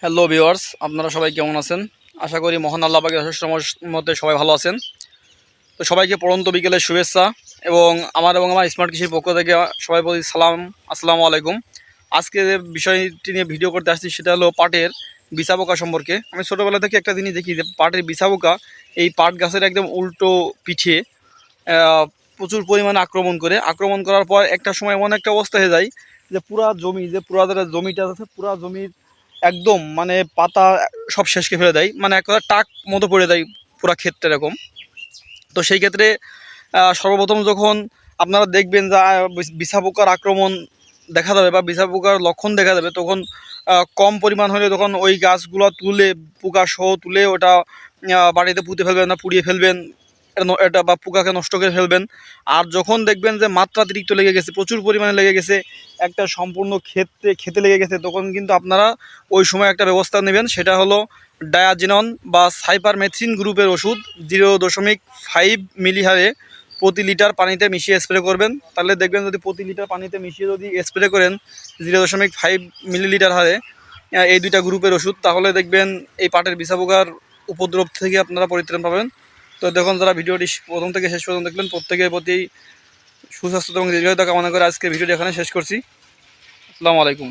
Hello viewers, আপনারা সবাই কেমন আছেন? আশা করি মহান আল্লাহ পাকের অশেষ মধ্যে সবাই ভালো আছেন। তো সবাইকে পড়ন্ত বিকেলের শুভেচ্ছা এবং আমার স্মার্ট কৃষির পক্ষ থেকে সবাই বলি আসসালামু আলাইকুম। আজকে যে বিষয়টি নিয়ে ভিডিও করতে আসছি সেটা হলো পাটের বিছা পোকা সম্পর্কে। আমি ছোটোবেলা থেকে একটা জিনিস দেখি যে পাটের বিছা পোকা এই পাট গাছের একদম উল্টো পিঠে প্রচুর পরিমাণে আক্রমণ করার পর একটা সময় এমন একটা অবস্থা হয়ে যায় যে পুরা জমিটা আছে, পুরা জমির একদম মানে পাতা সব শেষকে ফেলে দেয়, মানে এক কথা টাক মতো পড়ে দেয় পুরা ক্ষেত্রে এরকম। তো সেই ক্ষেত্রে সর্বপ্রথম যখন আপনারা দেখবেন যে বিছা পোকার আক্রমণ দেখা যাবে বা বিছা পোকার লক্ষণ দেখা যাবে, তখন কম পরিমাণ হলে তখন ওই গাছগুলো তুলে পোকা সহ তুলে ওটা বাড়িতে পুঁতে ফেলবেন না পুড়িয়ে ফেলবেন, এটা বা পোকাকে নষ্ট করে ফেলবেন। আর যখন দেখবেন যে মাত্রাতিরিক্ত লেগে গেছে, প্রচুর পরিমাণে লেগে গেছে, একটা সম্পূর্ণ খেতে লেগে গেছে, তখন কিন্তু আপনারা ওই সময় একটা ব্যবস্থা নেবেন। সেটা হলো ডায়াজিনন বা সাইপারমেথ্রিন গ্রুপের ওষুধ 0.5 মিলি হারে প্রতি লিটার পানিতে মিশিয়ে স্প্রে করবেন। তাহলে দেখবেন যদি প্রতি লিটার পানিতে মিশিয়ে যদি স্প্রে করেন 0.5 মিলিলিটার হারে এই দুইটা গ্রুপের ওষুধ, তাহলে দেখবেন এই পাটের বিছা পোকার উপদ্রব থেকে আপনারা পরিত্রাণ পাবেন। তো দেখুন, যারা ভিডিওটি প্রথম থেকে শেষ পর্যন্ত দেখলেন প্রত্যেকের প্রতি সুস্বাস্থ্য এবং দীর্ঘায়িতা কামনা করে আজকে ভিডিওটি এখানে শেষ করছি। আসসালামু আলাইকুম।